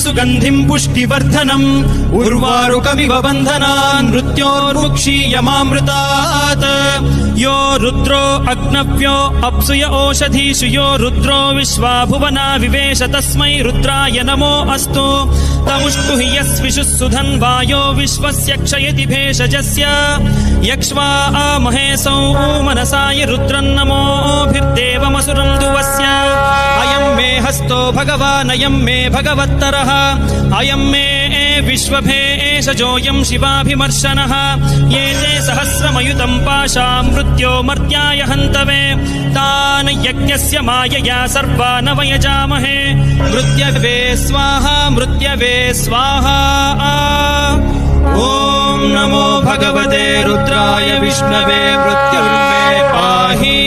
सुगन्धिं पुष्टिवर्धनम् उर्वारुकमिव बन्धनान् मृत्योर्मुक्षीयमामृतात् यो रुद्रो अग्नव्यो अप्सुय ओषधीषु यो रुद्रो विश्वा भुवना विवेश तस्मै रुद्राय नमो अस्तु तमुष्टु हि यस्विषुः सुधन्वायो विश्वस्य क्षयति भेषजस्य यक्ष्वा महेशौ मनसाय रुद्रन्नमोभिर्देवमसुरं दुवस्य अयं मे हस्तो भगवान् अयं मे भगवत्तरः अयं मे विश्वभेषजोऽयं शिवाभिमर्शनः ये ते सहस्रमयुतं पाशा मृत्यो मर्त्याय हन्तवे तान् यज्ञस्य मायया सर्वान् वयजामहे मृत्यवे स्वाहा मृत्यवे स्वाहा ॐ नमो भगवते रुद्राय विष्णवे मृत्युर्मे पाहि।